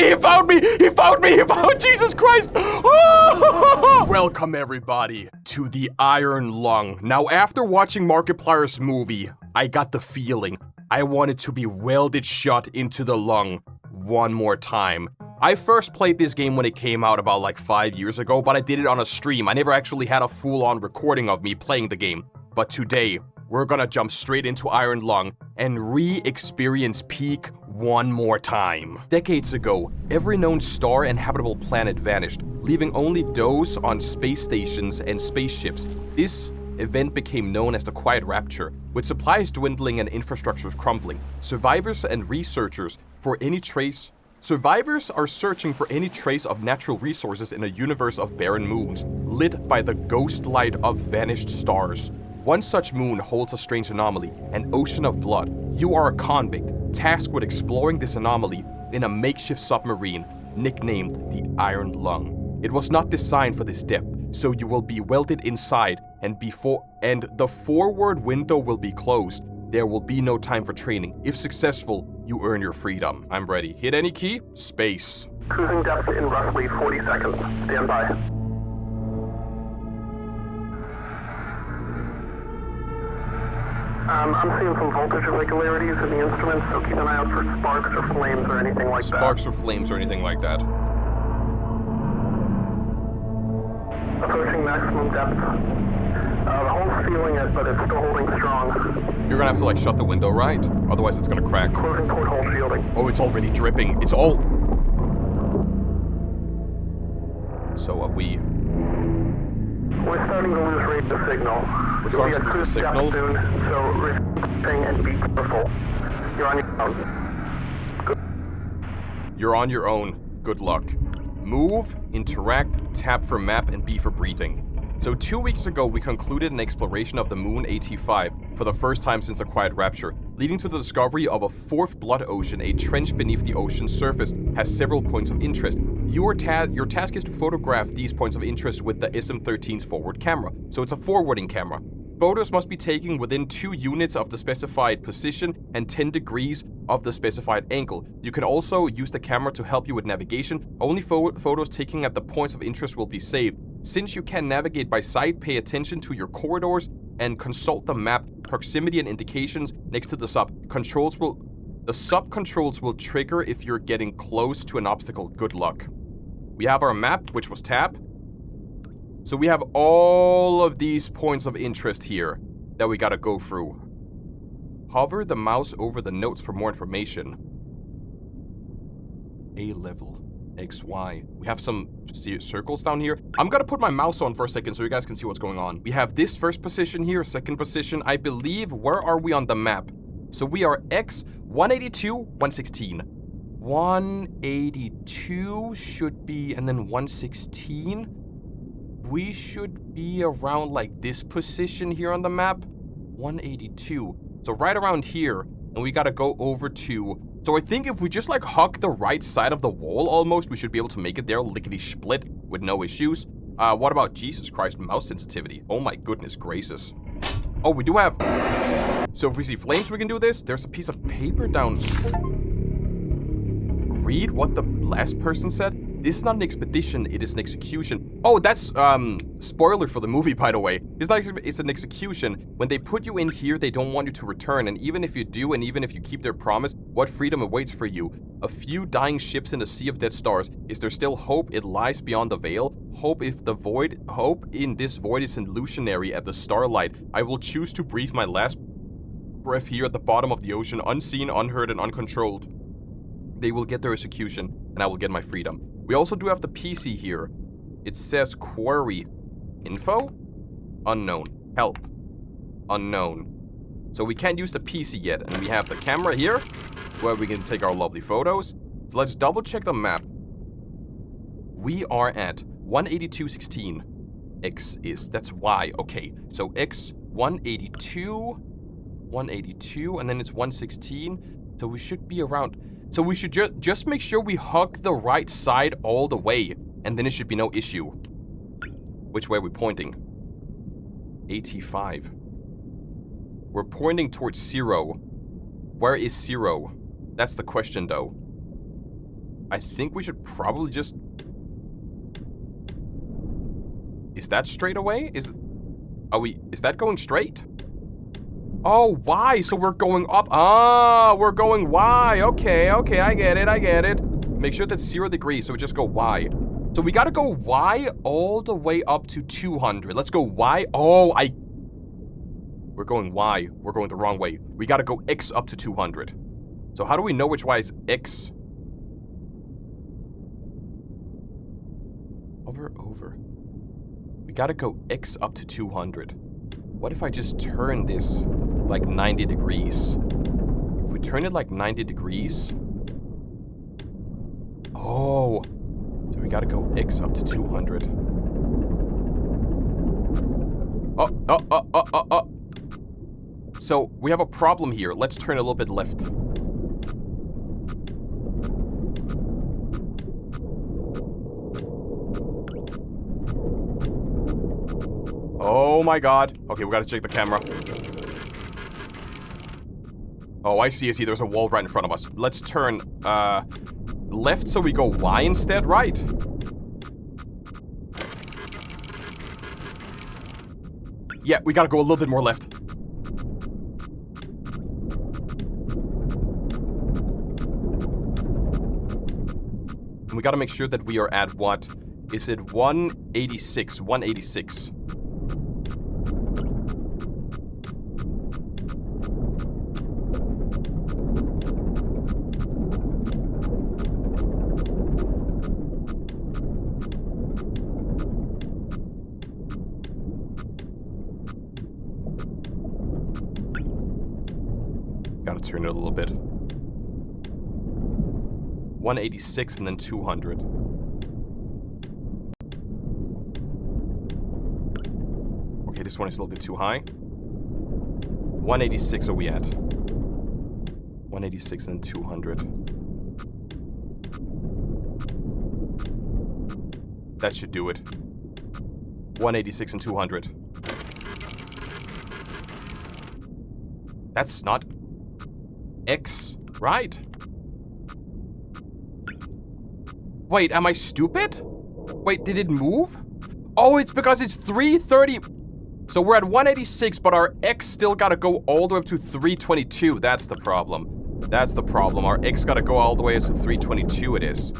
me! He found me! He found me! He found Jesus Christ! Welcome everybody to the Iron Lung. Now after watching Markiplier's movie, I got the feeling I wanted to be welded shut into the lung one more time. I first played this game when it came out about like 5 years ago, but I did it on a stream. I never actually had a full-on recording of me playing the game. But today, we're gonna jump straight into Iron Lung and re-experience Peak one more time. Decades ago, every known star and habitable planet vanished, leaving only those on space stations and spaceships. This event became known as the Quiet Rapture, with supplies dwindling and infrastructures crumbling. Survivors are searching for any trace of natural resources in a universe of barren moons, lit by the ghost light of vanished stars. One such moon holds a strange anomaly, an ocean of blood. You are a convict, tasked with exploring this anomaly in a makeshift submarine, nicknamed the Iron Lung. It was not designed for this depth, so you will be welded inside, and the forward window will be closed. There will be no time for training. If successful, you earn your freedom. I'm ready. Hit any key? Space. Cruising depth in roughly 40 seconds. Stand by. I'm seeing some voltage irregularities in the instruments, so keep an eye out for sparks or flames or anything like that. Sparks or flames or anything like that. Approaching maximum depth. The hole's feeling it, but it's still holding strong. You're gonna have to like shut the window, right? Otherwise it's gonna crack. Closing porthole shielding. Oh, it's already dripping. It's all... So are we... We're starting to lose rate of signal. We're starting to lose the signal? Soon, so restricting and be careful. You're on your own. Good. You're on your own. Good luck. Move, interact, tap for map, and B for breathing. So 2 weeks ago, we concluded an exploration of the moon AT5 for the first time since the Quiet Rapture, leading to the discovery of a fourth blood ocean. A trench beneath the ocean's surface has several points of interest. Your task is to photograph these points of interest with the SM-13's forward camera. So it's a forwarding camera. Photos must be taken within 2 units of the specified position and 10 degrees of the specified angle. You can also use the camera to help you with navigation. Only photos taken at the points of interest will be saved. Since you can navigate by sight, pay attention to your corridors and consult the map, proximity and indications next to the sub. The sub controls will trigger if you're getting close to an obstacle. Good luck. We have our map, which was tab. So we have all of these points of interest here that we gotta go through. Hover the mouse over the notes for more information. A level, X, Y. We have some circles down here. I'm gonna put my mouse on for a second so you guys can see what's going on. We have this first position here, second position. I believe, where are we on the map? So we are X, 182, 116. 182 should be, and then 116. We should be around like this position here on the map. 182. So right around here, and we gotta go over to... So I think if we just like hug the right side of the wall almost, we should be able to make it there lickety-split with no issues. What about Jesus Christ, mouse sensitivity? Oh my goodness gracious. Oh, we do have... So if we see flames, we can do this. There's a piece of paper down... Read what the last person said. This is not an expedition, it is an execution. Oh, that's, spoiler for the movie, by the way. It's an execution. When they put you in here, they don't want you to return. And even if you do, and even if you keep their promise, what freedom awaits for you? A few dying ships in a sea of dead stars. Is there still hope? It lies beyond the veil. Hope in this void is illusionary at the starlight. I will choose to breathe my last breath here at the bottom of the ocean, unseen, unheard, and uncontrolled. They will get their execution, and I will get my freedom. We also do have the PC here. It says query. Info? Unknown. Help. Unknown. So we can't use the PC yet, and we have the camera here, where we can take our lovely photos. So let's double check the map. We are at 182.16. X is, that's Y, okay. So X, 182, and then it's 116. So we should be around... So we should just make sure we hug the right side all the way, and then it should be no issue. Which way are we pointing? AT5. We're pointing towards 0. Where is 0? That's the question, though. I think we should probably just... Is that straight away? Is that going straight? Oh, Y, so we're going up. Ah, we're going Y. Okay, I get it. Make sure that's 0 degrees, so we just go Y. So we gotta go Y all the way up to 200. Let's go Y. Oh, we're going Y. We're going the wrong way. We gotta go X up to 200. So how do we know which Y is X? Over. We gotta go X up to 200. What if I just turn this like 90 degrees? If we turn it like 90 degrees... Oh! So we gotta go X up to 200. Oh. So we have a problem here. Let's turn a little bit left. Oh my god. Okay, we gotta check the camera. Oh, I see. There's a wall right in front of us. Let's turn, left so we go Y instead, right? Yeah, we gotta go a little bit more left. And we gotta make sure that we are at what? Is it 186? 186. Gotta turn it a little bit. 186 and then 200. Okay, this one is a little bit too high. 186 are we at? 186 and 200. That should do it. 186 and 200. That's not X, right? Wait, am I stupid? Wait, did it move? Oh, it's because it's 330. So we're at 186, but our X still gotta go all the way up to 322. That's the problem. Our X gotta go all the way to 322 it is.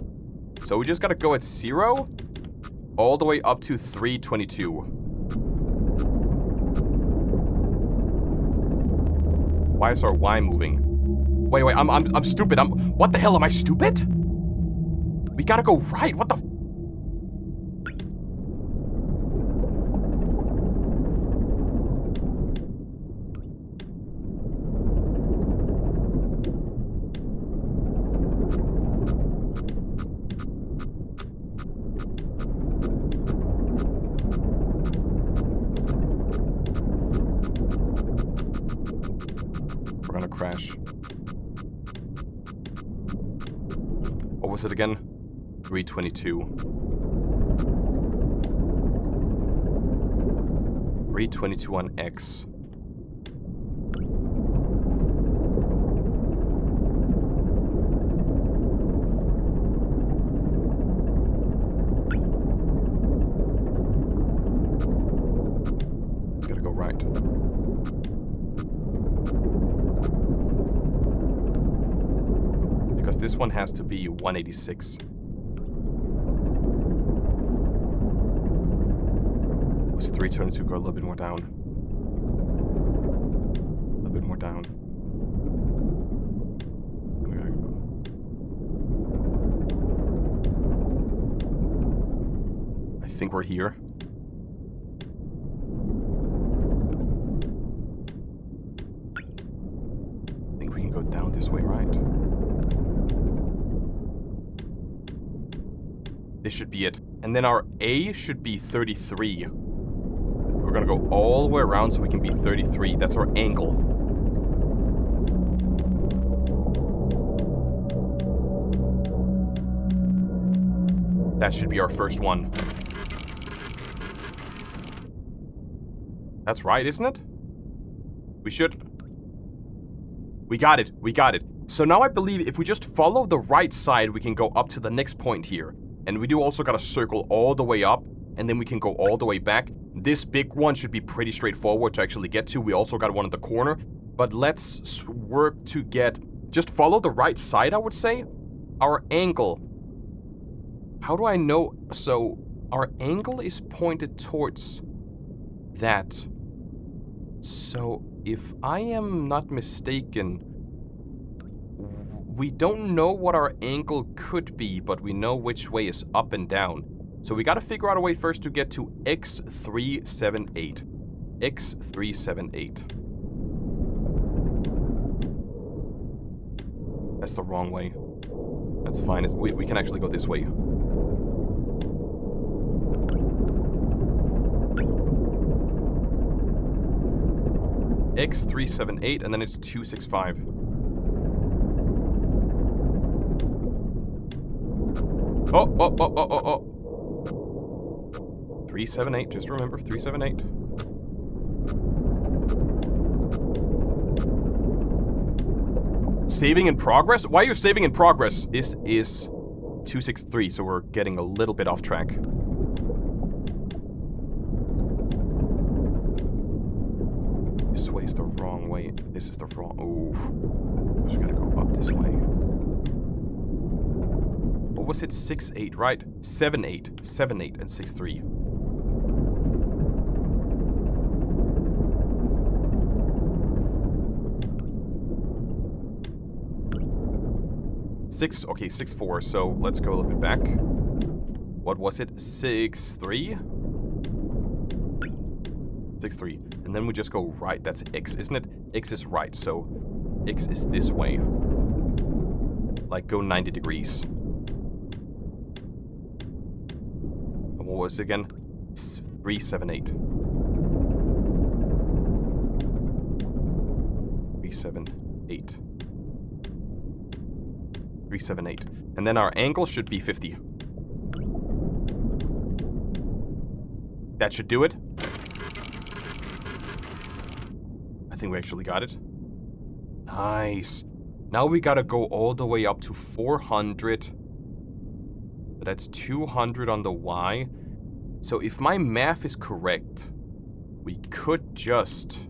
So we just gotta go at 0, all the way up to 322. Why is our Y moving? Wait, I'm stupid. What the hell, am I stupid? We gotta go right, what the We're gonna crash. What was it again? 322. 322 on X. It's gotta go right. Because this one has to be 186. Was 322 go a little bit more down? A little bit more down. We gotta go. I think we're here. I think we can go down this way, right? This should be it. And then our A should be 33. We're gonna go all the way around so we can be 33. That's our angle. That should be our first one. That's right, isn't it? We got it. So now I believe if we just follow the right side, we can go up to the next point here. And we do also gotta circle all the way up, and then we can go all the way back. This big one should be pretty straightforward to actually get to. We also got one in the corner. But let's work to get... Just follow the right side, I would say. Our angle. How do I know? So, our angle is pointed towards that. So, if I am not mistaken... We don't know what our angle could be, but we know which way is up and down. So we gotta figure out a way first to get to x378. x378. That's the wrong way. That's fine. We can actually go this way. x378, and then it's 265. Oh. 378, just remember, 378. Saving in progress? Why are you saving in progress? This is 263, so we're getting a little bit off track. This way is the wrong way. This is the wrong... Ooh. So we gotta go up this way. What was it? 6-8, right? 7-8. 7-8 and 6-3. Okay, 6-4, so let's go a little bit back. What was it? 6-3? 6-3. And then we just go right. That's X, isn't it? X is right, so X is this way. Like, go 90 degrees. And what was it again? 378. 378. 378. And then our angle should be 50. That should do it. I think we actually got it. Nice. Now we gotta go all the way up to 400. But that's 200 on the Y. So if my math is correct, we could just...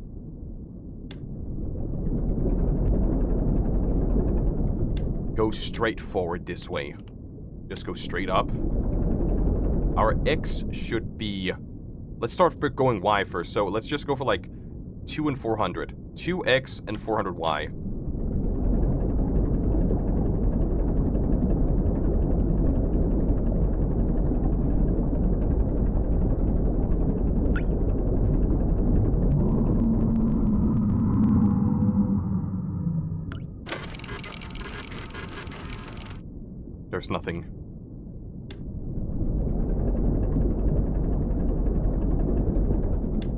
go straight forward this way. Just go straight up. Our X should be... Let's start going Y first. So let's just go for like 2 and 400. 2X and 400Y. There's nothing.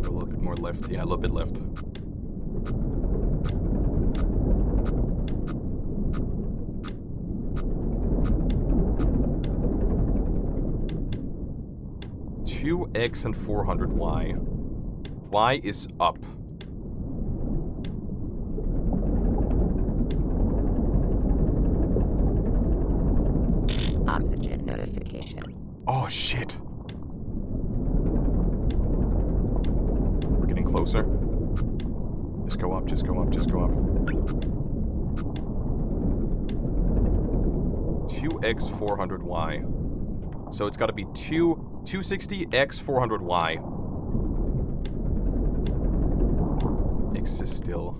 A little bit more left. Yeah, a little bit left. Two X and 400Y. Y is up. Oxygen notification. Oh, shit. We're getting closer. Just go up, just go up, just go up. 2X 400Y. So it's got to be 260X 400Y. X is still...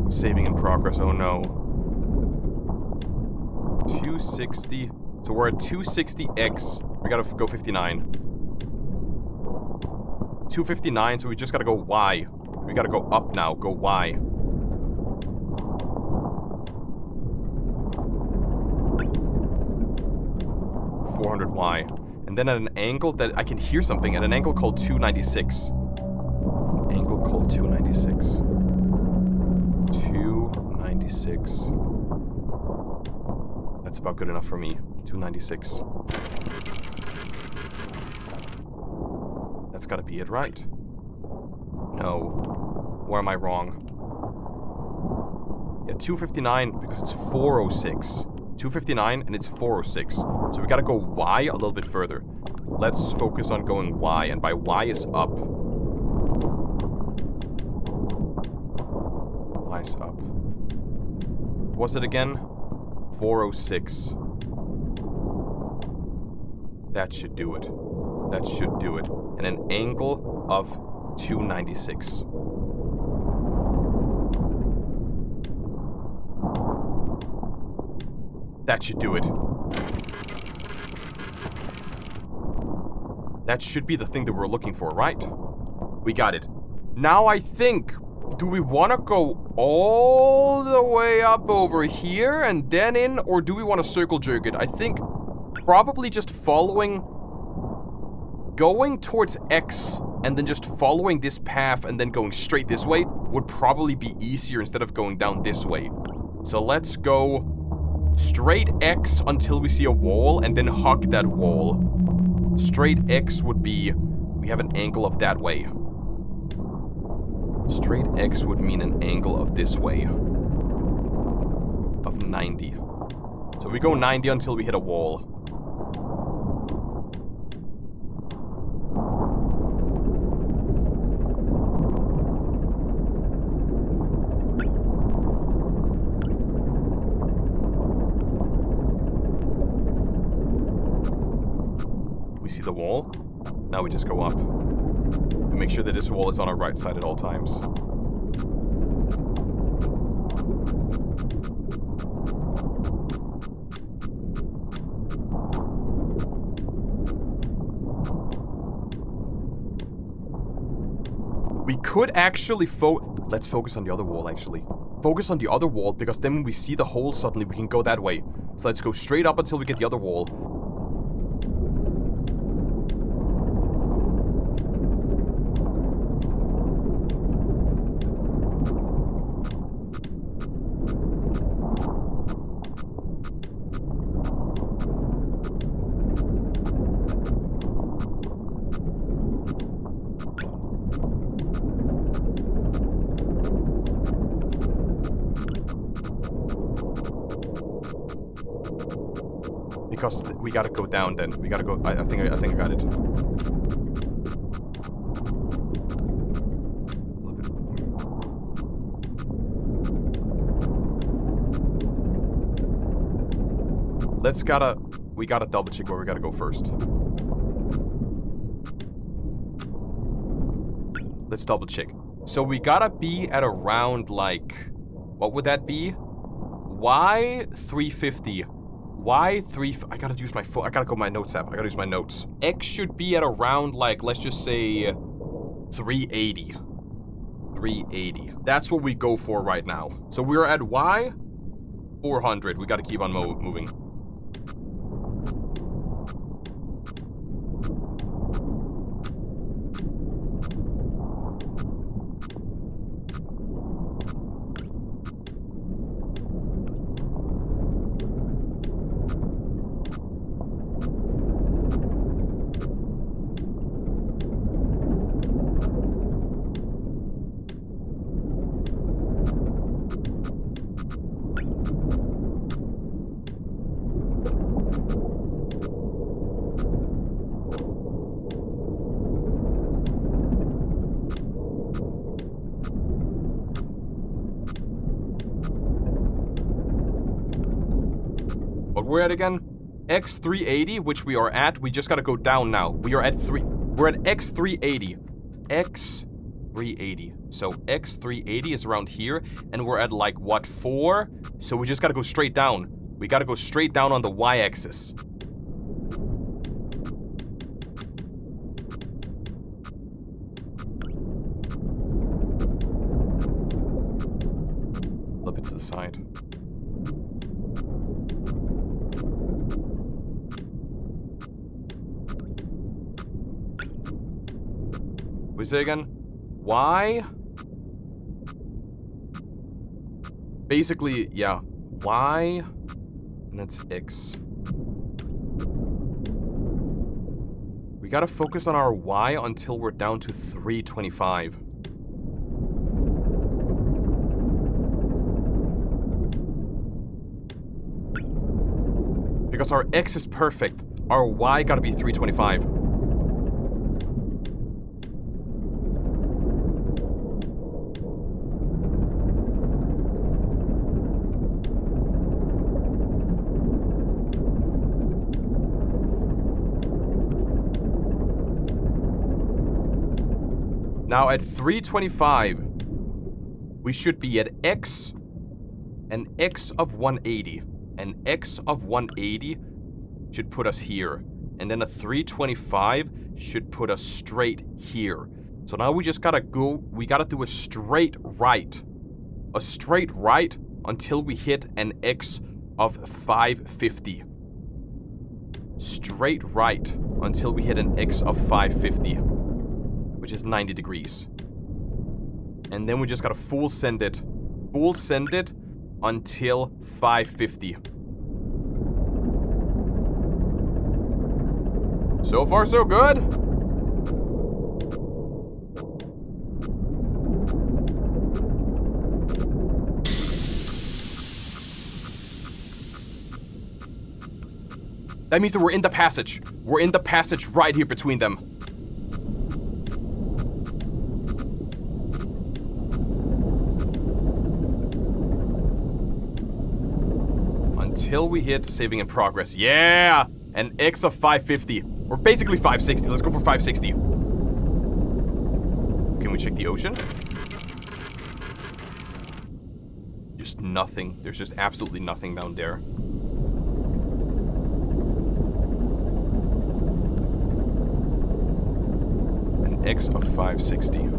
Saving in progress, oh no. 260. So we're at 260X. We gotta go 59. 259, so we just gotta go Y. We gotta go up now, go Y. 400y. And then at an angle that I can hear something, at an angle called 296. Angle called 296. 296. That's about good enough for me. 296. That's gotta be it, right? No. Where am I wrong? Yeah, 259 because it's 406. 259 and it's 406. So we gotta go Y a little bit further. Let's focus on going Y, and by Y is up. Y is up. What was it again? 406. That should do it. That should do it. And an angle of 296. That should do it. That should be the thing that we're looking for, right? We got it. Now I think, do we want to go all the way up over here and then in, or do we want to circle jerk it? I think probably just following, going towards X and then just following this path and then going straight this way would probably be easier instead of going down this way. So let's go straight X until we see a wall and then hug that wall. Straight X would be, we have an angle of that way. Straight X would mean an angle of this way. Of 90. So we go 90 until we hit a wall. We see the wall. Now we just go up. We make sure that this wall is on our right side at all times. We could actually let's focus on the other wall, actually. Focus on the other wall, because then when we see the hole suddenly, we can go that way. So let's go straight up until we get the other wall. Because we gotta go down then. We gotta go. I think I got it. A little bit more. We gotta double check where we gotta go first. Let's double check. So we gotta be at around like, what would that be? Y350. Y3, I gotta use my phone. I gotta go my notes app. I gotta use my notes. X should be at around like, let's just say 380. 380. That's what we go for right now. So we're at Y 400. We gotta keep on moving. We're at again X380, which we are at. We just gotta go down now. We're at X380. X380. So X380 is around here, and we're at like what, 4? So we just gotta go straight down. We gotta go straight down on the Y-axis. A little bit to the side. We say again? Y? Basically, yeah. Y, and that's X. We gotta focus on our Y until we're down to 325. Because our X is perfect, our Y gotta be 325. Now at 325, we should be at X, and X of 180. And X of 180 should put us here. And then a 325 should put us straight here. So now we just gotta we gotta do a straight right. A straight right until we hit an X of 550. Straight right until we hit an X of 550. Which is 90 degrees. And then we just gotta full send it. Full send it until 550. So far, so good. That means that we're in the passage. We're in the passage right here between them. Until we hit saving in progress. Yeah! An X of 550. Or basically 560. Let's go for 560. Can we check the ocean? Just nothing. There's just absolutely nothing down there. An X of 560.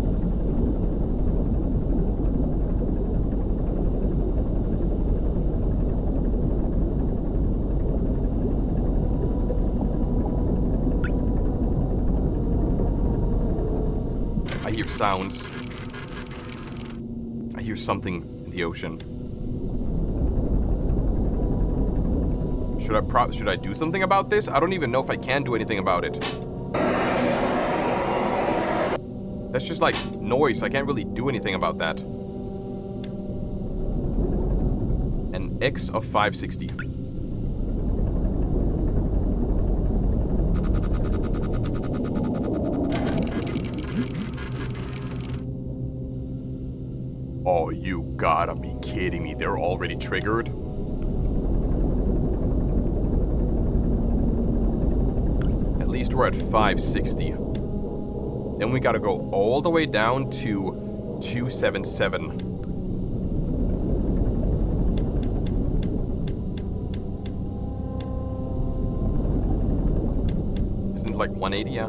I hear sounds. I hear something in the ocean. Should I do something about this? I don't even know if I can do anything about it. That's just like noise. I can't really do anything about that. An X of 560. Oh, you gotta be kidding me. They're already triggered? At least we're at 560. Then we gotta go all the way down to 277. Isn't it like 180, yeah?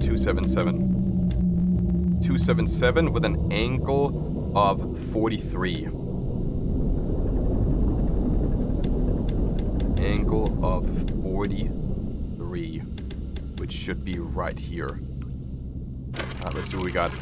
.277. 277 with an angle of 43. Angle of 43, which should be right here. Let's see what we got.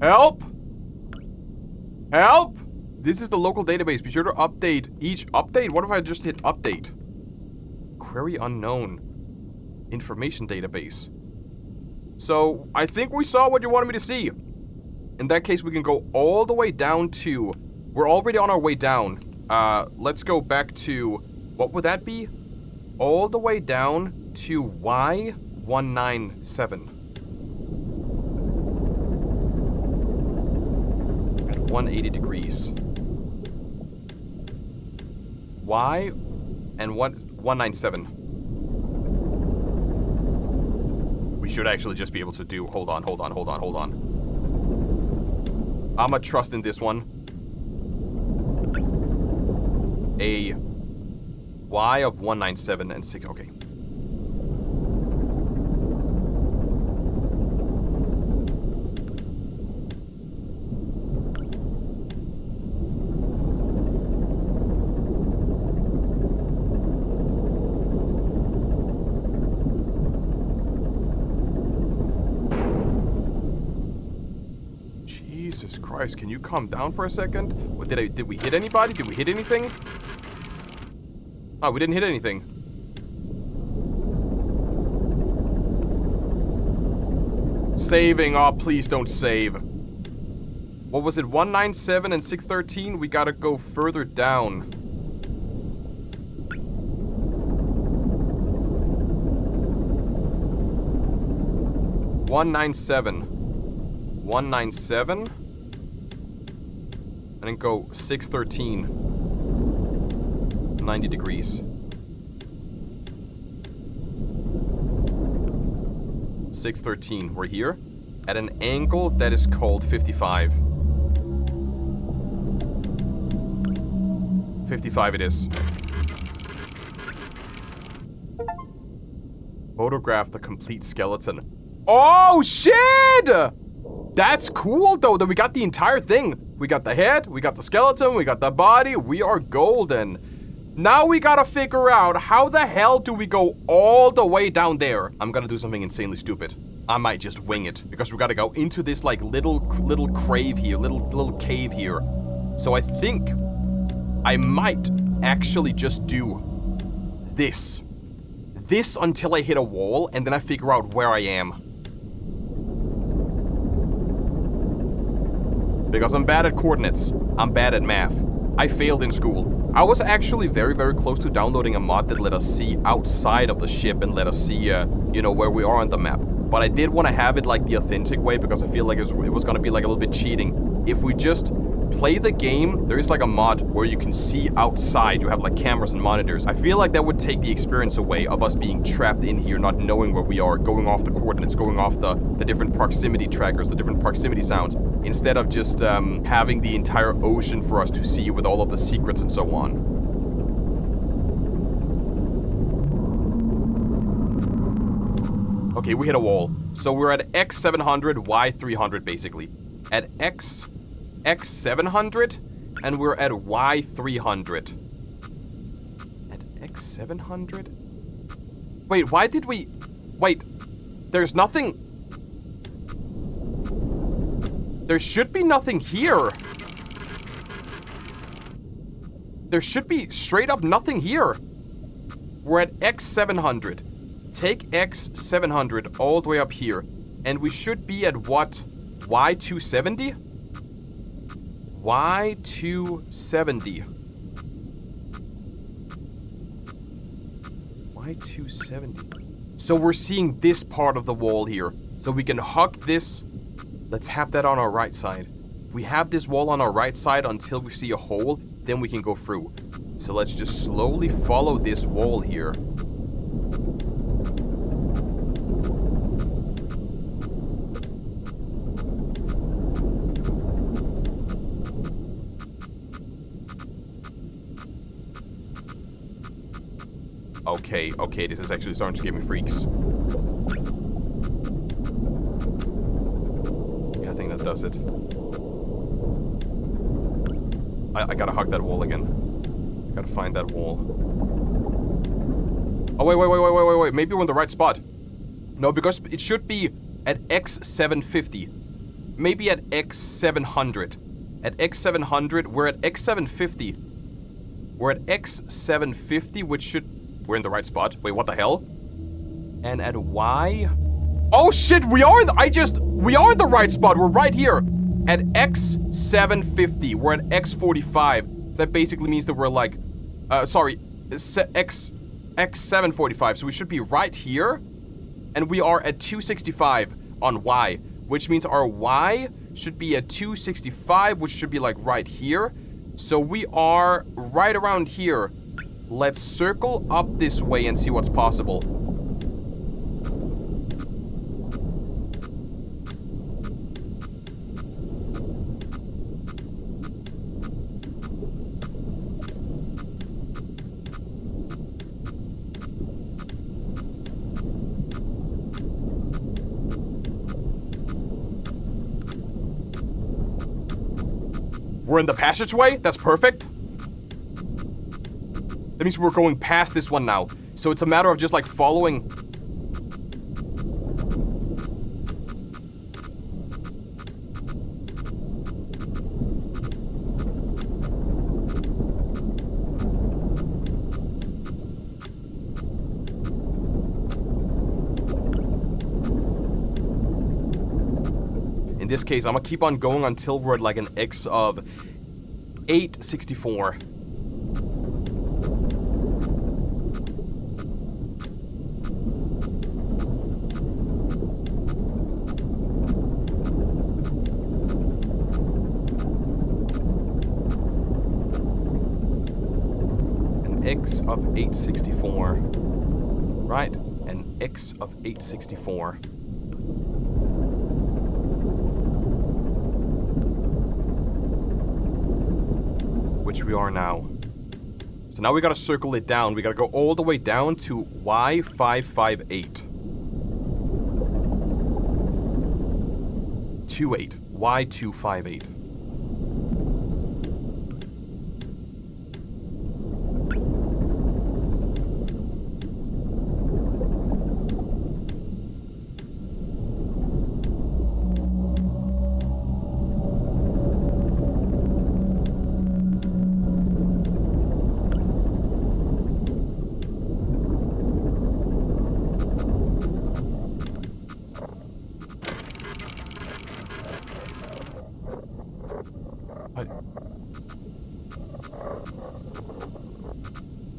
Help! Help! This is the local database. Be sure to update each update. What if I just hit update? Query unknown. Information database. So, I think we saw what you wanted me to see. In that case, we can go all the way down to... We're already on our way down. Let's go back to... What would that be? All the way down to Y197. 180 degrees. Y and 197. We should actually just be able to do... Hold on. I'ma trust in this one. A Y of 197 and 6. Okay. Jesus Christ, can you calm down for a second? What, did we hit anybody? Did we hit anything? Oh, we didn't hit anything. Saving. Oh, please don't save. What was it? 197 and 613? We gotta go further down. $197. And then go 613. 90 degrees. 613. We're here at an angle that is called 55. 55 it is. Photograph the complete skeleton. Oh, shit! That's cool, though, that we got the entire thing. We got the head, we got the skeleton, we got the body. We are golden. Now we gotta figure out how the hell do we go all the way down there. I'm gonna do something insanely stupid. I might just wing it, because we gotta go into this, like, little cave here, little cave here. So I think I might actually just do this. This until I hit a wall, and then I figure out where I am. Because I'm bad at coordinates. I'm bad at math. I failed in school. I was actually very, very close to downloading a mod that let us see outside of the ship and let us see, you know, where we are on the map. But I did want to have it like the authentic way because I feel like it was going to be like a little bit cheating. If we just play the game, there is like a mod where you can see outside. You have like cameras and monitors. I feel like that would take the experience away of us being trapped in here, not knowing where we are, going off the coordinates, going off the different proximity trackers, the different proximity sounds, instead of just having the entire ocean for us to see with all of the secrets and so on. Okay, we hit a wall. So we're at X700, Y300 basically. At X700, and we're at Y300. At X700? Wait, why did we... Wait, there's nothing... There should be nothing here. There should be straight up nothing here. We're at X700. Take X700 all the way up here. And we should be at what? Y270? Y270. Y270. So we're seeing this part of the wall here. So we can hug this. Let's have that on our right side. We have this wall on our right side until we see a hole, then we can go through. So let's just slowly follow this wall here. Okay, this is actually starting to give me freaks. Yeah, I think that does it. I gotta hug that wall again. Gotta find that wall. Oh, wait. Maybe we're in the right spot. No, because it should be at X750. Maybe at X700. At X700, we're at X750. We're at X750, which should... We're in the right spot. Wait, what the hell? And at Y... Oh shit, we are in the right spot. We're right here. At X750. We're at X45. So that basically means that we're like... X745. So we should be right here. And we are at 265 on Y. Which means our Y should be at 265, which should be like right here. So we are right around here. Let's circle up this way and see what's possible. We're in the passageway? That's perfect. That means we're going past this one now. So it's a matter of just like following. In this case, I'm gonna keep on going until we're at like an X of 864. X of 864. Right, an X of 864. Which we are now. So now we gotta circle it down. We gotta go all the way down to Y558. 28. Y258.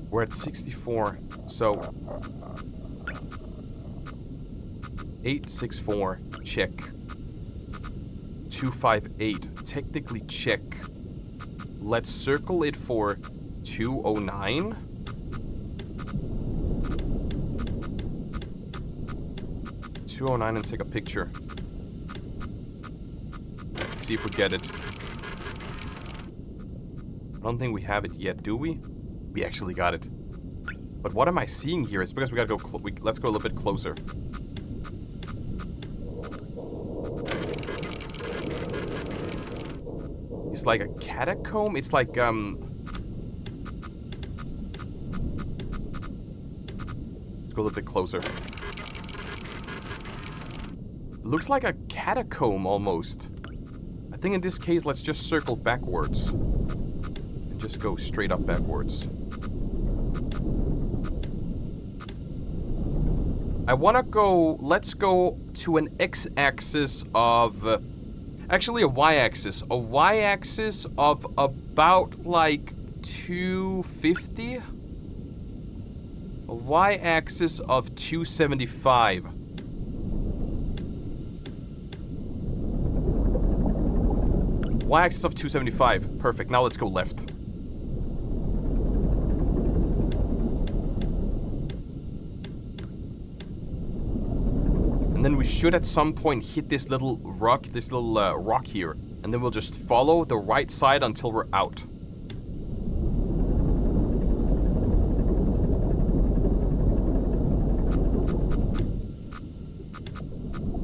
We're at 64, so 864, check. 258, technically check. Let's circle it for 209. And take a picture. See if we get it. I don't think we have it yet, do we? We actually got it. But what am I seeing here? It's because we gotta go. Let's go a little bit closer. It's like a catacomb. It's like Let's go a little bit closer. Looks like a catacomb almost. I think in this case, let's just circle backwards. And just go straight up backwards. I want to go, let's go to an x-axis of, actually a y-axis. A y-axis of about like 250. A y-axis of 275. Y-axis of 275. Perfect. Now let's go left. And then we should at some point hit this little rock, rock here. And then we'll just follow the right side until we're out.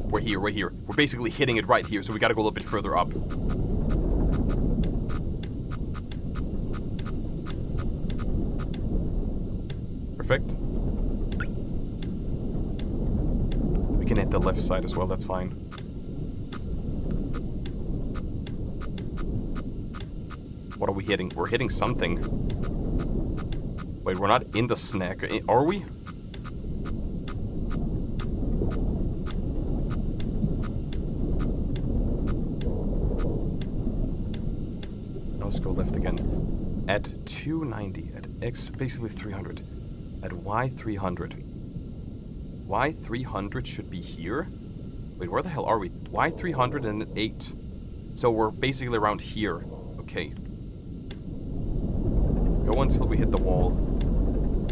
We're here, we're here. We're basically hitting it right here, so we gotta go a little bit further up. Perfect. We can hit the left side as well, that's fine. What are we hitting? We're hitting something. Wait, we're not in the snack, are we? Let's go left again. At 290, at X, basically 300. At Y300. Y300 should be here. Wait, where the hell are we? Y308. So we're basically around here. Okay. Go until we hit the wall.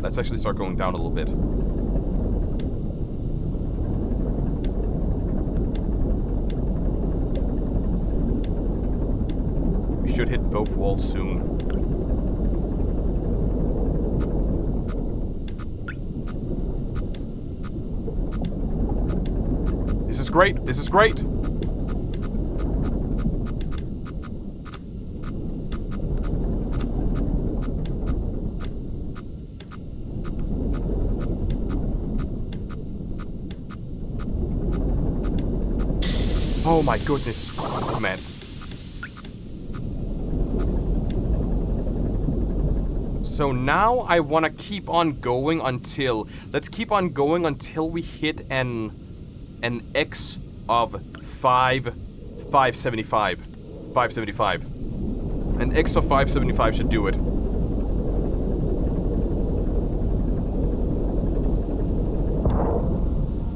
Let's actually start going down a little bit. We should hit both walls soon. This is great. This is great. Oh my goodness. Man. So now I want to keep on going until... Let's keep on going until we hit an X of 575. 575. An X of 575 should do it.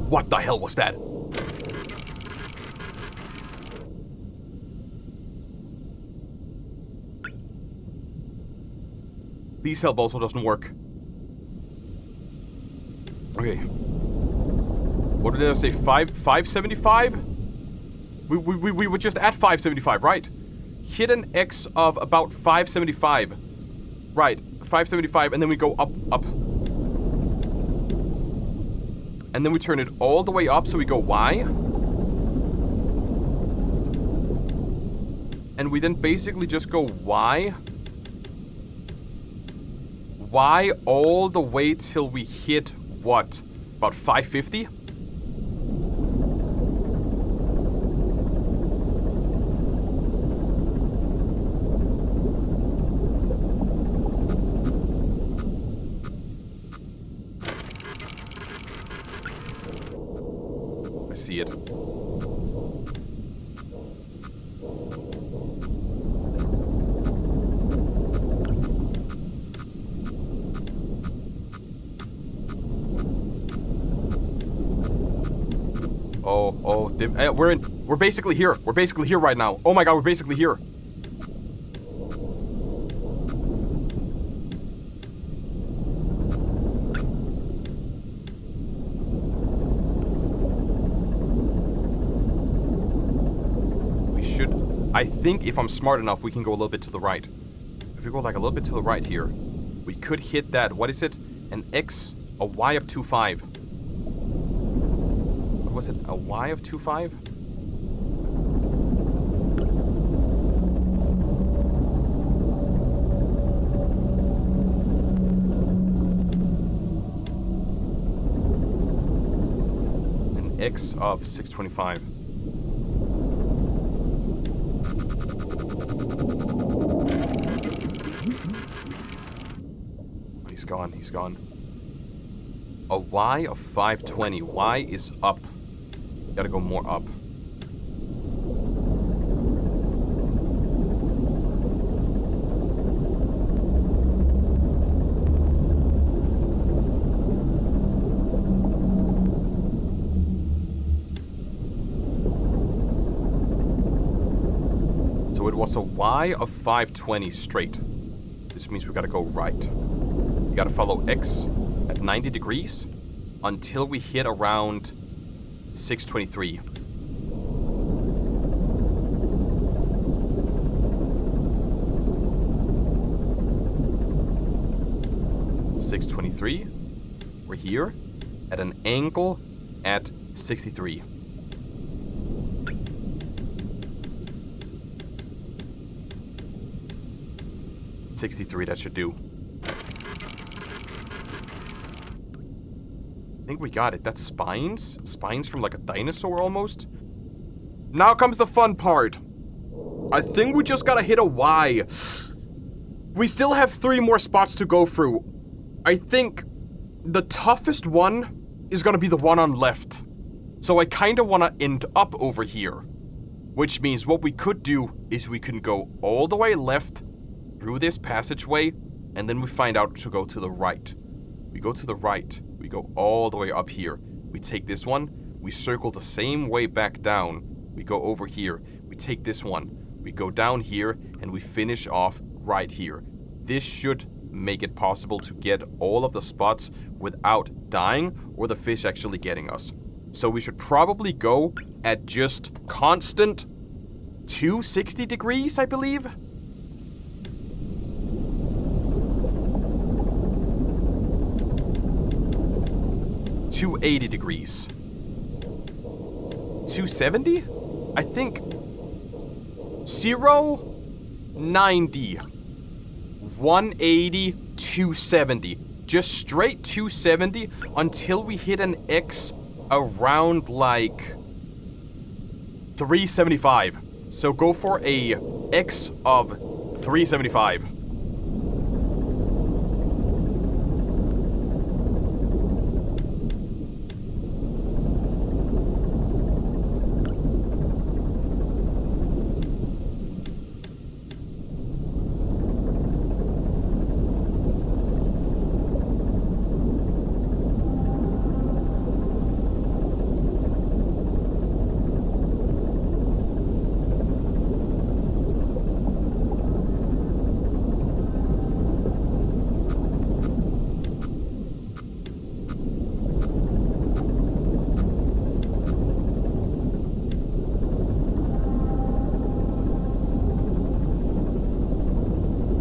What the hell was that? These help also doesn't work. Okay. What did I say? 575? We were just at 575, right? Hit an X of about 575. Right, 575, and then we go up. And then we turn it all the way up, so we go Y. And we then basically just go Y. Y all the way till we hit, what? About 550? I see it. We're basically here. We're basically here right now. Oh my god, we're basically here. We should... I think if I'm smart enough, we can go a little bit to the right. If we go like a little bit to the right here, we could hit that. What is it? An X, a Y of 25. Was it a Y of 25? An X of 625. Oh, he's gone, he's gone. A Y of 520. Y is up. Gotta go more up. So it was a Y of 520 straight. This means we gotta go right. We gotta follow X at 90 degrees until we hit around 623. We're here at an angle at 63. That should do. I think we got it. That's spines? Spines from like a dinosaur almost? Now comes the fun part. I think we just gotta hit a Y. We still have 3 more spots to go through. I think the toughest one is gonna be the one on left. So I kinda wanna end up over here. Which means what we could do is we can go all the way left through this passageway, and then we find out to go to the right. We go to the right. We go all the way up here. We take this one. We circle the same way back down. We go over here. We take this one. We go down here, and we finish off right here. This should make it possible to get all of the spots without dying or the fish actually getting us. So we should probably go at just constant 260 degrees, I believe. 280 degrees. 270? I think 0, 90, 180, 270. Just straight 270 until we hit an X around like 375. So go for a X of 375.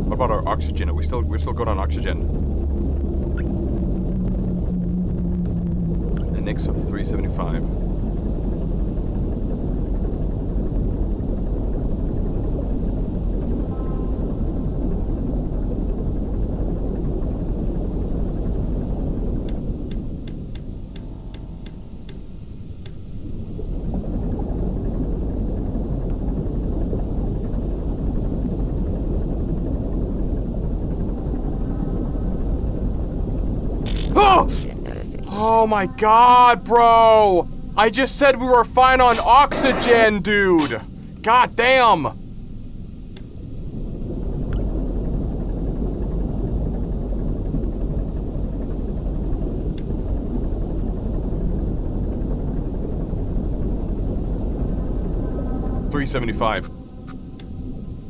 What about our oxygen? We're still good on oxygen. An X of 375. Oh my god, bro! I just said we were fine on oxygen, dude! God damn! $375.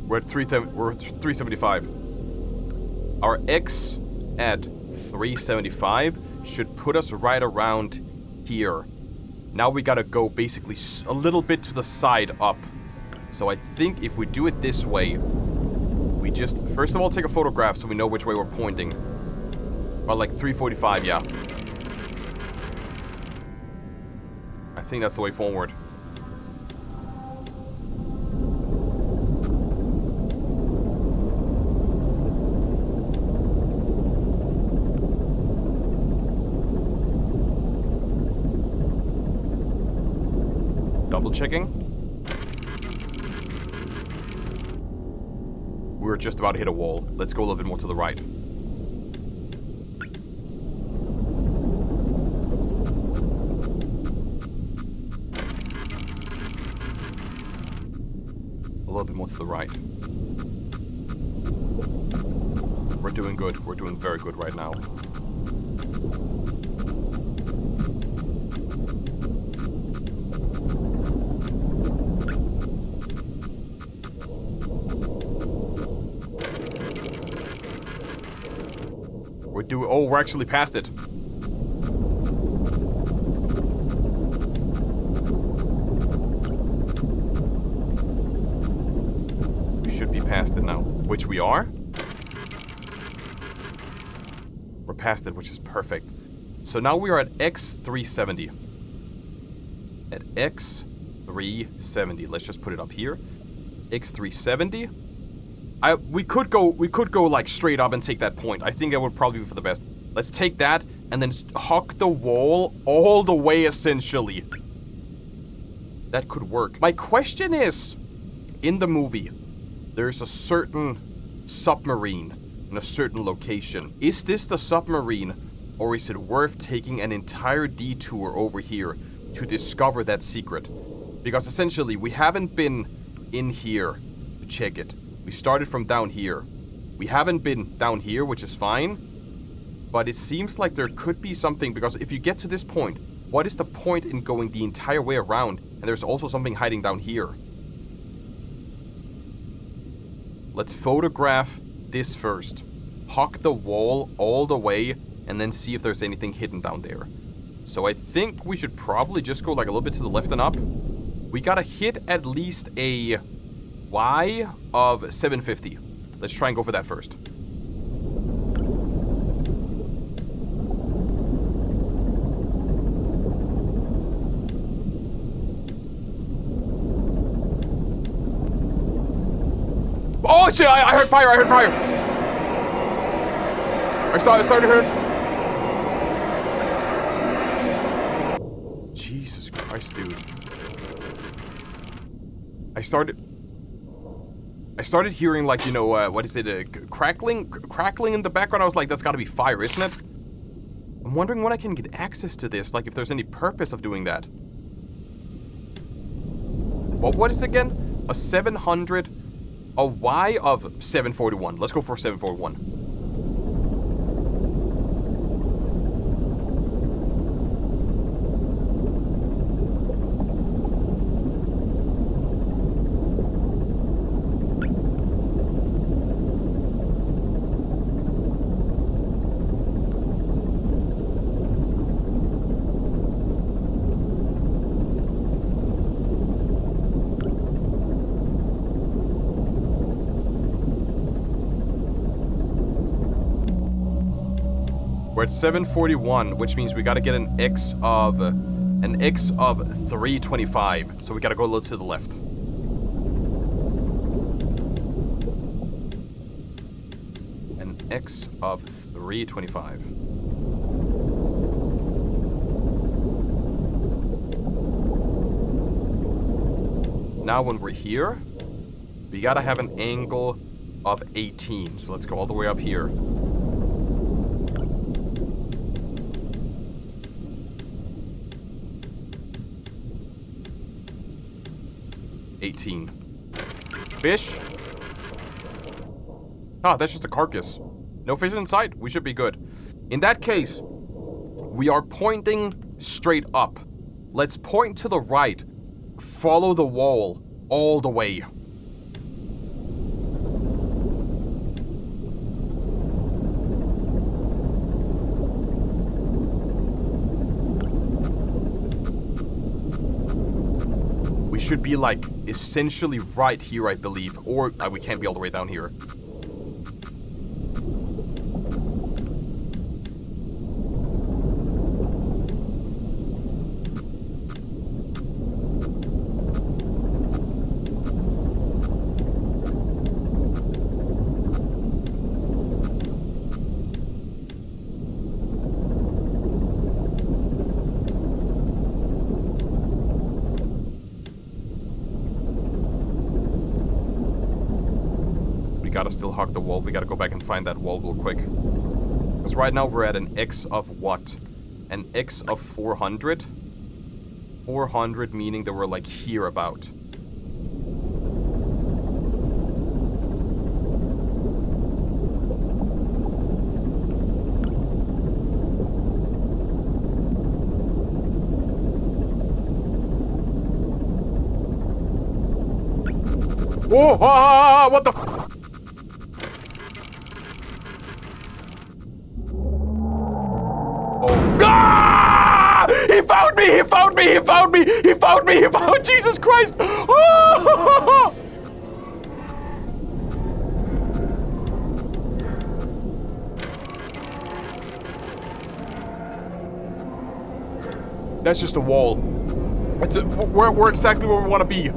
We're at 375. Our X at 375 should put us right around here. Now we gotta go basically a little bit to the side up. So I think if we do it this way, we just first of all take a photograph so we know which way we're pointing. About like 345, yeah. I think that's the way forward. Double checking. We're just about to hit a wall. Let's go a little bit more to the right. A little bit more to the right. We're doing good. We're doing very good right now. Oh, we're actually past it. We should be past it now, which we are. We're past it, which is perfect. So now we are at X370. At X370. Let's just put it up here. X370. We could go like straight up and take that point. I think that would probably be for the best. Let's take that and then huck the wall all the way, essentially. That could work. My question is, in the movie, there's a certain submarine in a certain location. Is this the submarine, or is it worth taking an entire detour over here to discover that secret? Because essentially, we haven't been in here to check it. We started from down here. We haven't been down here, which is fine. But it seems like there could be something, because if you get to this point, what is the point in going the entire way around? And there's also something hiding down here. Let's photograph this first. Huck the wall all the way, and then see if there's anything hidden down there. So I think we should probably just go like a little bit to the left and up. We gotta hit at least a Y of 750. Let's try and go for that first. Oh shit, I heard fire, I started to hear. Jesus Christ, dude. I started hearing, like, you know, what is it, crackling in the background. I was like, that's gotta be fire, isn't it? I'm wondering when I can get access to this, like, if there's any purpose of doing that. What is it again? A 700, a Y of 741. Let's go for 741. We're at 741, which means we gotta get an X of 325. So we gotta go a little to the left. An X of 325. Now when we're here, we gotta have an angle of 18. So let's go all the way up here. Fish? Ah, that's just a carcass. No fish inside? We should be good. In that case, we are pointing straight up. Let's point to the right. Follow the wall all the way. Should be like essentially right here, I believe, or we can't be all the way down here. Gotta still hug the wall. We gotta go back and find that wall real quick. Because right now we're at an X of what? An X of 400? 400 meaning that we're like here about. Oh, what the f- He found me! He found me! He found me! He found me! He found Jesus Christ! Oh! That's just a wall. We're exactly where we want to be.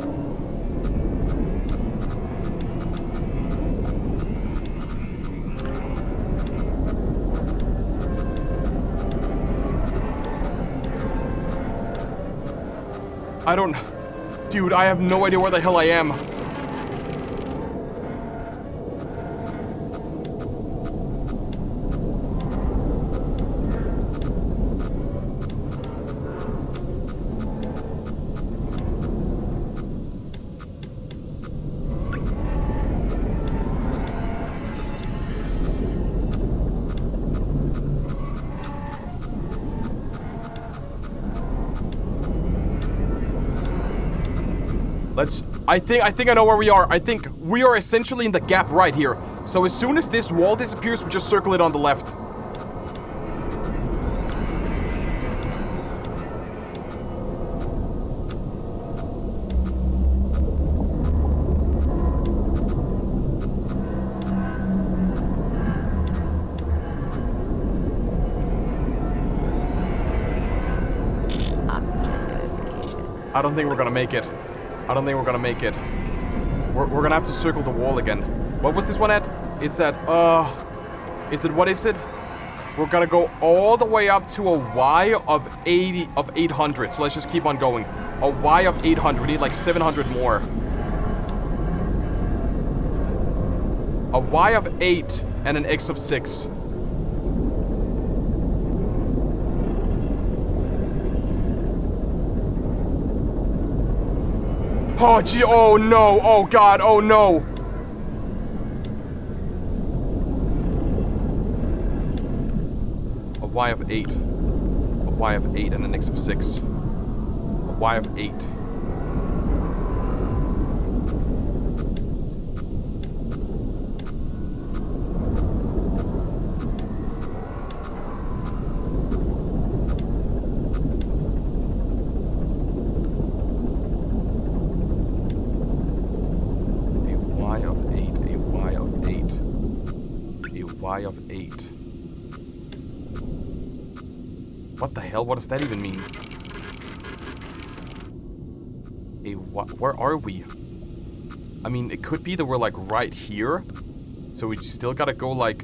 Dude, I have no idea where the hell I am. I think I know where we are. I think we are essentially in the gap right here. So as soon as this wall disappears, we just circle it on the left. I don't think we're gonna make it. I don't think we're gonna make it. We're gonna have to circle the wall again. What was this one at? It's at, what is it? We're gonna go all the way up to a Y of 800. So let's just keep on going. A Y of 800. We need like 700 more. A y of 8 and an x of 6. Oh, gee, oh no, oh god, oh no. A y of 8. A y of 8 and an x of 6. A y of 8. Y of 8. What the hell? What does that even mean? Where are we? I mean, it could be that we're like right here. So we still gotta go like...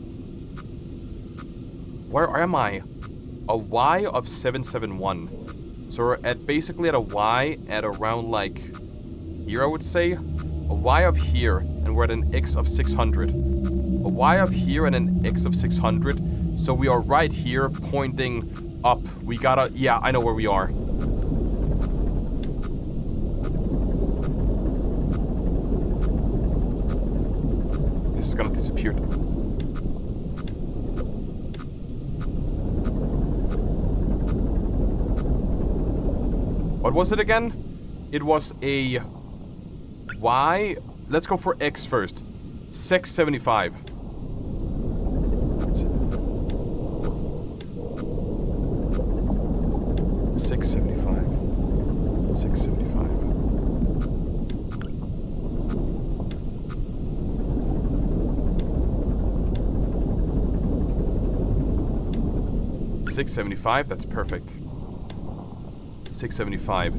Where am I? A Y of 771. So we're at basically at a Y at around like here, I would say. A Y of here, and we're at an X of 600. A Y of here and an X of 600. So we are right here pointing up. We gotta... Yeah, I know where we are. This is gonna disappear. What was it again? It was a Y. Let's go for X first. 675. 675. 675. 675, that's perfect. 675.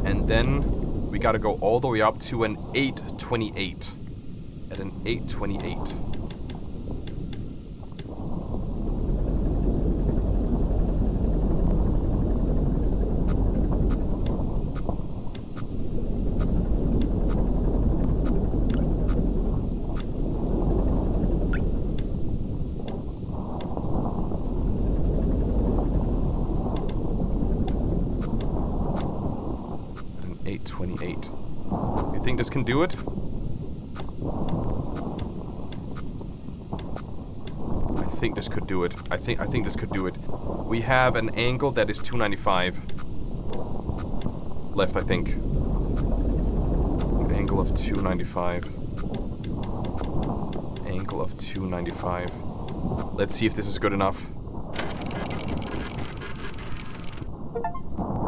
And then we gotta go all the way up to an 828. At an 828. You think this can do it? I think this could do it. I think this could do it. We have an angle that is 295. Left, I think. An angle of 295. Angle of 295. Let's see if this is good enough.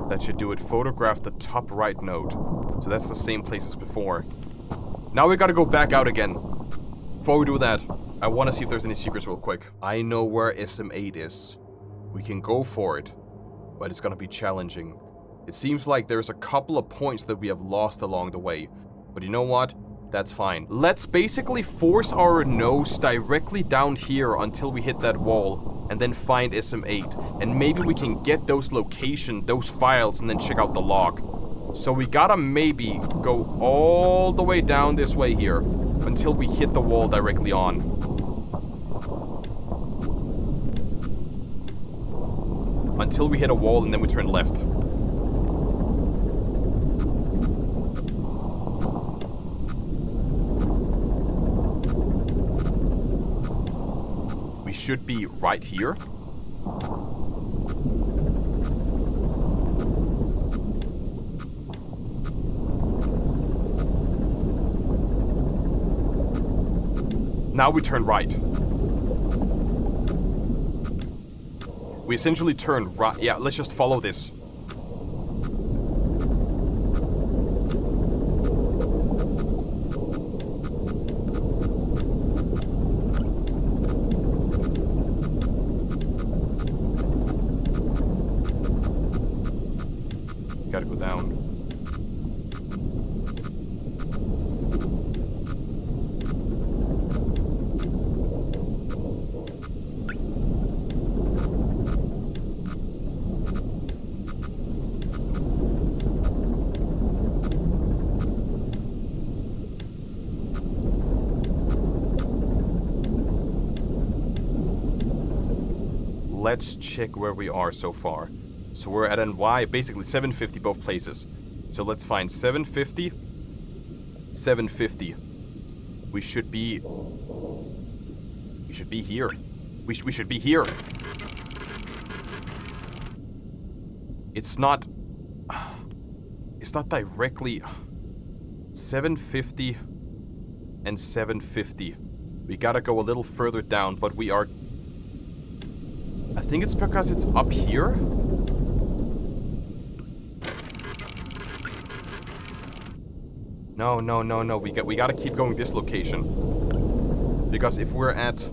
That should do it. Photograph the top right node. So that's the same place as before. Now we gotta go back out again. Before we do that, I want to see if there's any secrets real quick. I know where SM8 is. We can go for it, but it's gonna be challenging. It seems like there's a couple of points that we have lost along the way. But you know what? That's fine. Let's basically force our nose directly down here until we hit that wall, and then find SM8. And maybe we can get those locations, those files, and then check out the log. So we gotta maybe go all the way down this way here until we hit the wall directly on. Until we hit a wall and then we turn left. We should be right here. Now we turn right. We essentially turn right. Yeah, let's just follow this. Gotta go down. let's check where we are so far. So we're at NY, basically 750 both places. So let's find 750, 750. We should be here. We should be here. It's not directly 750 and 750. We gotta go a little further down, but we are... I think it's because it's up here. No. We gotta keep going this location. Because if we're at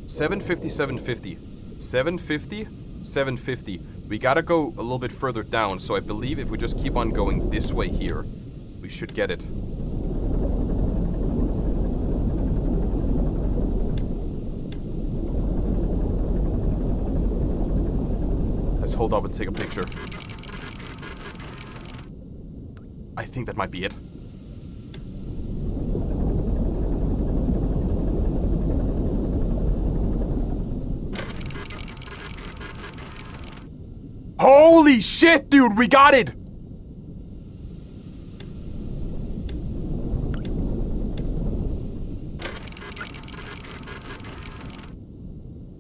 750, 750, 750, 750, we gotta go a little bit further down. So I believe if we just keep on going this way here, we should get it. Let's hold up and take a picture. I think that might be it. Holy shit, dude, we got it!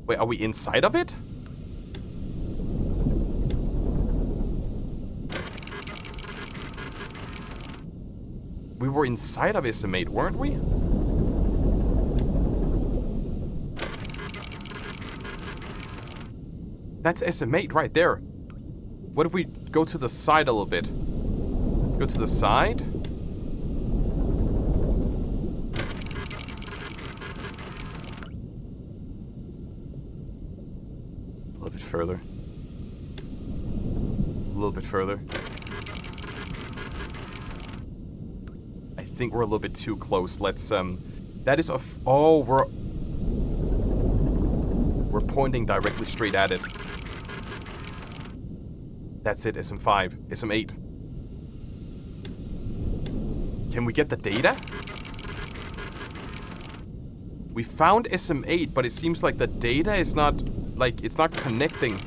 Wait, are we inside of it? We were inside of SM8, weren't we? That's SM8 right there. What if we go to the side a little bit? Go to the side? A little bit further. A little bit further. I think we're a little bit too close. Let's, that is a oh, we're pointing directly straight at it. That's it, SM5, SM8. Can we get the data? We found SM8, but it seems like the data is not, like, it's not connecting.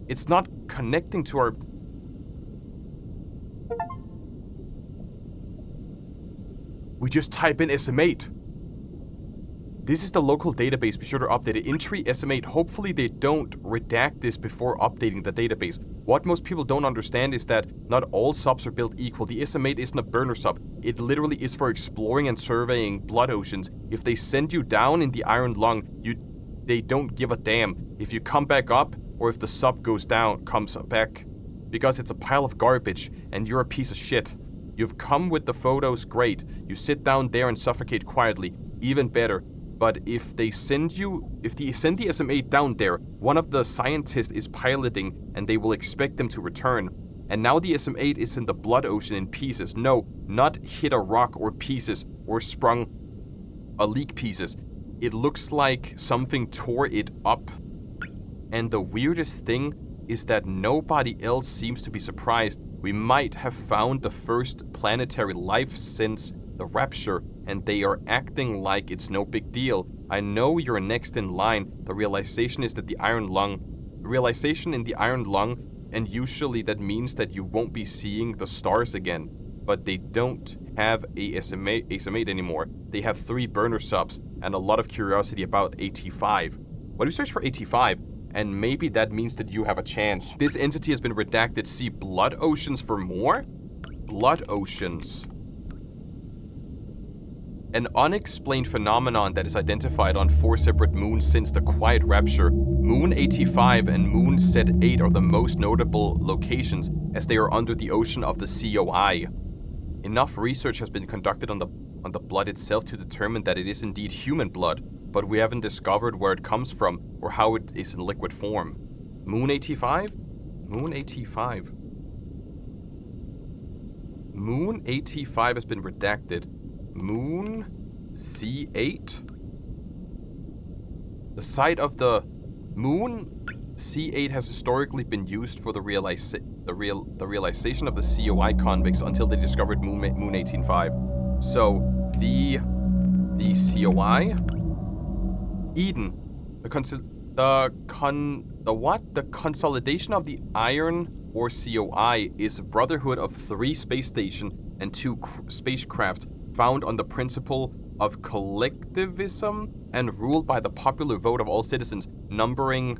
It's not connecting to our... We just type in SM8. This is the local database. Be sure to update it. Entry SM8. Hopefully they don't redact this before updating the database. What most people don't understand is that not all subs are built equal. The SM8 isn't a burner sub. It literally is for exploring and surveying blood oceans. If they send you down in the Iron Lung, they don't give a damn if you come back up or if the sub comes back. Because it's a pile of garbage and you're a piece of shit. You've come with the photos, great. You sit down there and suffocate quietly, even better. But if they send the SM8 down there, one of the scientists is piloting and they will expect them to return. And now the SM8 is in the blood ocean in pieces. No, not hit a rock or pieces or sprung a leak pieces. It looks like something tore it up. And the weirdest thing is that nobody else seems to be surprised. We might have found the first planetary life since the Rapture, and they are acting like it's no big deal. I know you're next in line. The realization is that the Iron Lung... Realization in the Iron Lung, and usually that means that you won't be seeing the stars again. But they don't have a SM8 anymore. They have 3 burner subs, and a lot of curiosity about AT5. What do we search for AT5? And maybe that means that you have a chance. This entity has been redacted. See blood oceans for more? Blood oceans. An unexplained phenomenon that is identified on 4 separate moons since the Quiet Rapture. Moon AT5 and Moon Z8 are the most notable locations, as they are under the ocean of the COI. Enough research has been conducted on the blood itself to determine that it is indeed human blood, but we haven't discovered where it comes from or how it is in liquid form. Moon AT5? Moon AT5. Moon AT5 has been redacted. Moon C8? The site of the Moon C8 has historically been used for the realization of the COI convicts until they discovered Moon 18.5. So the COI, Eden. The consolidation of the Iron, or COI, is a brotherhood of 3 space stations and 2 spacecraft found on the principle of collectivism and ruled by the popular vote of all citizens, numbering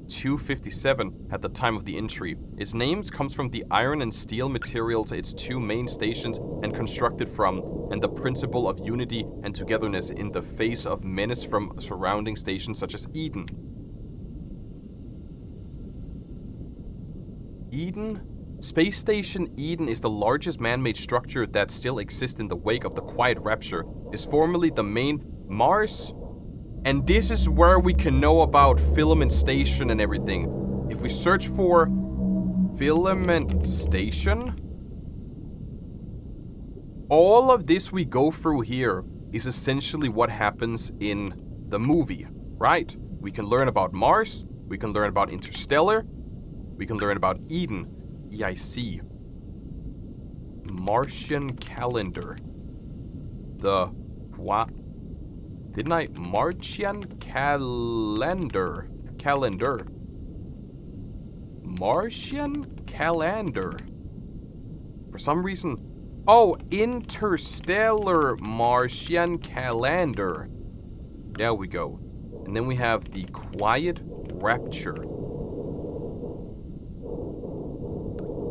257 at the time of the entry. Its name comes from the iron and steel materials its 2 main stations and constructed from, and the principle of unity and togetherness in the face of menace from surrounding stations such as Eden. Eden? Space Station Eden is the largest man-made structure that still exists in the wake of the Quiet Rapture. It is formerly the main Mars, and this is where we can know about Filament Station and everything. If we search for Filament Station, all of this we go through here is essentially what happens in the movie, right? We can learn about Mars, we can learn about Interstellar, we can learn about Eden, EIC, Martian calendar, the what? Didn't I? Martian calendar. Martian calendar. For some reason. Oh, interstellar Martian calendar. There we go. And then we have the Quiet Rapture.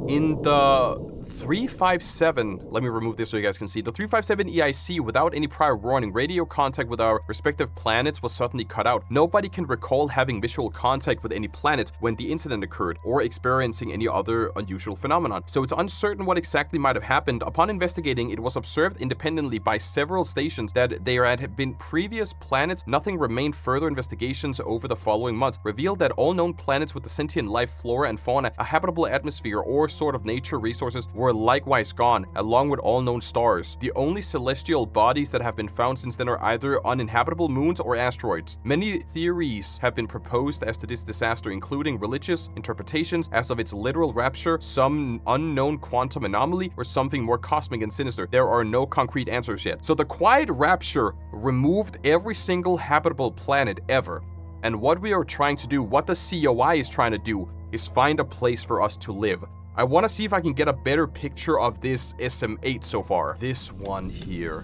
In the 357, let me remove this so you guys can see. The 357 EIC, without any prior warning, radio contact with our respective planets was suddenly cut out. Nobody can recall having visual contact with any planet when the incident occurred, or experiencing any other unusual phenomenon. So it's uncertain what exactly might have happened. Upon investigating, it was observed independently by several stations that there had been previous planets. Nothing remained. Further investigations over the following months revealed that all known planets with the sentient life, flora and fauna, a habitable atmosphere, or sort of nature resources were likewise gone, along with all known stars. The only celestial bodies that have been found since then are either uninhabitable moons or asteroids. Many theories have been proposed as to this disaster, including religious interpretations as of its literal rapture, some unknown quantum anomaly, or something more cosmic and sinister. There are no concrete answers yet. So the Quiet Rapture removed every single habitable planet ever. And what we are trying to do, what the COI is trying to do, is find a place for us to live. I want to see if I can get a better picture of this SM8 so far. This one here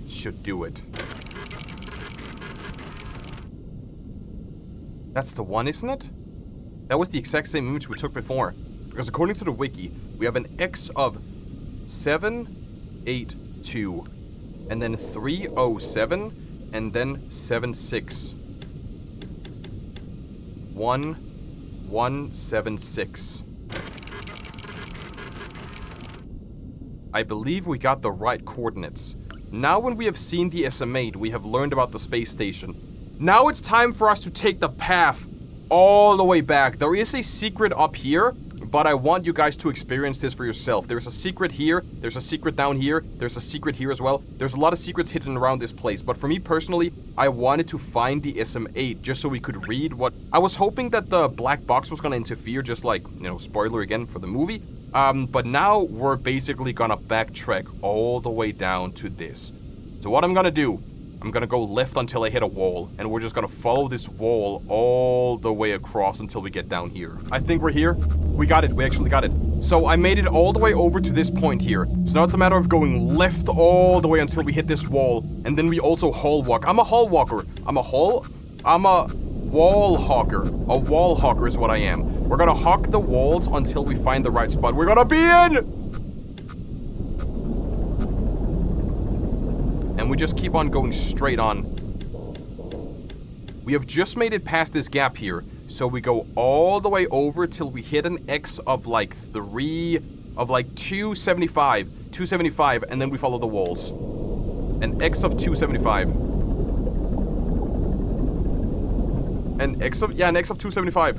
should do it. That's the one, isn't it? That was the exact same image we took before. Because according to the wiki, we have an X of 782, and then 307, and then 76. 1176. I believe we got the right coordinates. Now when we have seen the SM8, we have learned about the space station. Now it's time for us to take the path all the way back. There is a secret up here, but I want you guys to experience this for yourself. There's a secret here, there's a secret down here, there's a secret here as well. There's a lot of secrets hidden around this place, but for me personally, I wanted to find the SM8 just so we could read what... I was hoping that the black box was gonna interfere, just like, you know, spoiler again for the movie. But now we're basically gonna backtrack all the way down to this. So what I'm gonna do, I'm gonna go left until I hit a wall, and we're just gonna follow this wall all the way across until we get down here. I think we're here. We got it. We actually got it. So I made it all the way over to this point here. So now it's a matter of going left all the way until we hit this wall, and then we also hall walk. I'm a hall walker. I'm a wall hawker. A wall hawker is what I am. We're gonna hawk the walls until we find the right spot we're gonna be in! And we just keep on going straight on. We have just made it past this gap here, so we go all the way over till we hit an X of like 275, and then we follow the walls. An X of 275. An X of 275.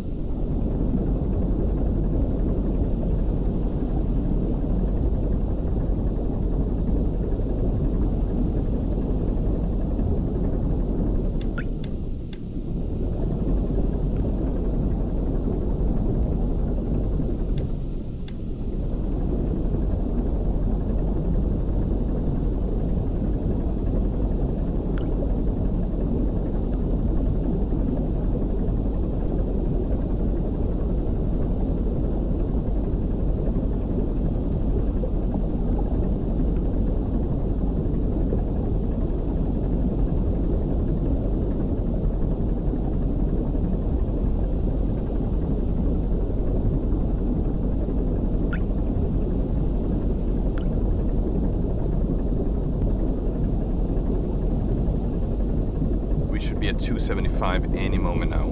275 any moment now.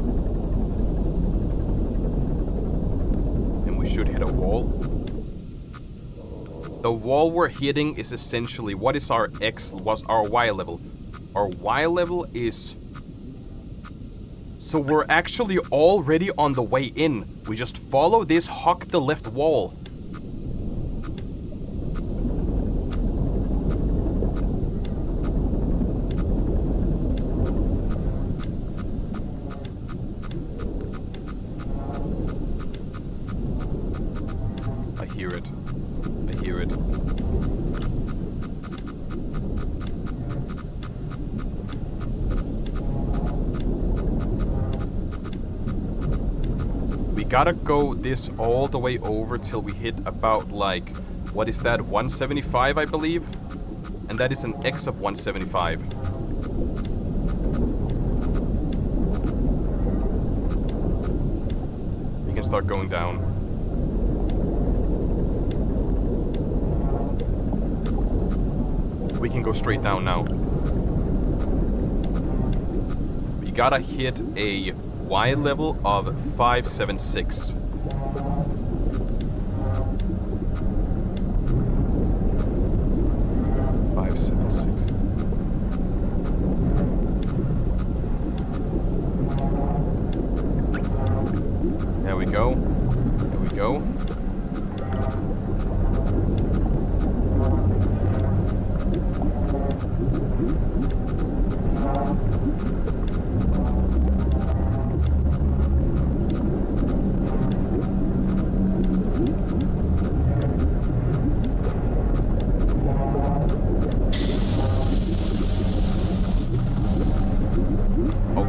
And we should hit a wall. The wall we're hitting is essentially, what is our X, what's our Y level? Our Y level is... So we're actually already on the way in. We just follow this, hug the left wall. I hear it. I hear it. We gotta go this all the way over till we hit about like, what is that, 175 I believe? And that is an X of 175. We can start going down. We can go straight down now. We gotta hit a Y level of 576. There we go. There we go.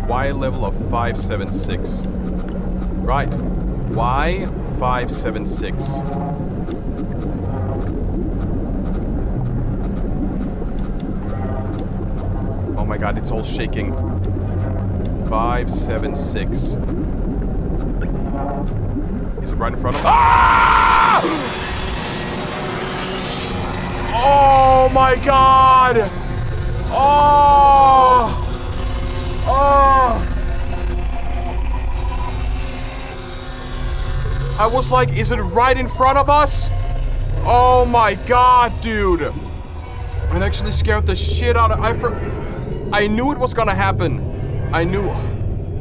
Y level of 576. Right. Y 576. Oh my god, it's all shaking. 576. Is it right in front of... Ah! Oh my god! Oh! Oh! I was like, is it right in front of us? Oh my god, dude. It actually scared the shit out of... I knew it was gonna happen. I knew...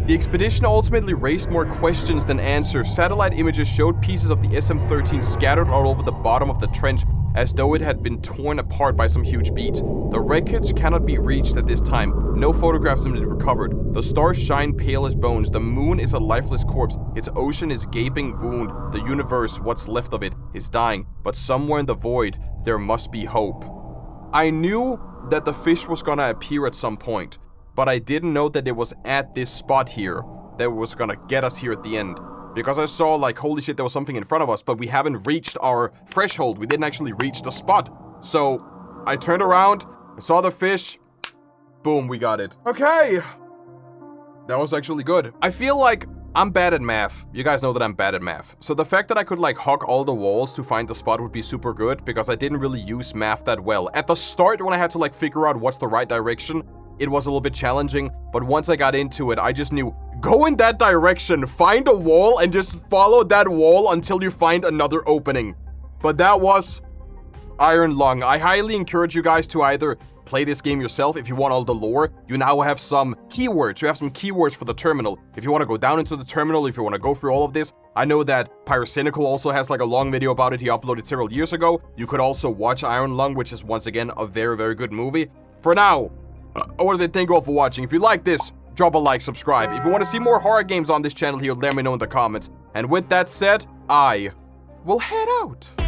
The expedition ultimately raised more questions than answers. Satellite images showed pieces of the SM-13 scattered all over the bottom of the trench, as though it had been torn apart by some huge beat. The wreckage cannot be reached at this time. No photographs have been recovered. The stars shine pale as bones. The moon is a lifeless corpse. Its ocean is gaping wound. The universe, what's left of it, is dying. But somewhere in the void, there must be hope. I knew that the fish was gonna appear at some point, but I didn't know that it was at this spot here that was gonna get us here at the end. Because I saw, like, holy shit, there was something in front of us, but we haven't reached our threshold. We didn't actually reach the spot. So, I turned around, I saw the fish, boom, we got it. Okay. That was actually good. I feel like I'm bad at math. You guys know that I'm bad at math. So the fact that I could, like, hug all the walls to find the spot would be super good, because I didn't really use math that well. At the start, when I had to, like, figure out what's the right direction, it was a little bit challenging, but once I got into it, I just knew, go in that direction, find a wall, and just follow that wall until you find another opening. But that was Iron Lung. I highly encourage you guys to either play this game yourself if you want all the lore. You now have some keywords. You have some keywords for the terminal. If you want to go down into the terminal, if you want to go through all of this, I know that Pyrocynical also has like a long video about it. He uploaded several years ago. You could also watch Iron Lung, which is once again a very, very good movie. For now, I want to say thank you all for watching. If you like this, drop a like, subscribe. If you want to see more horror games on this channel here, let me know in the comments. And with that said, I will head out.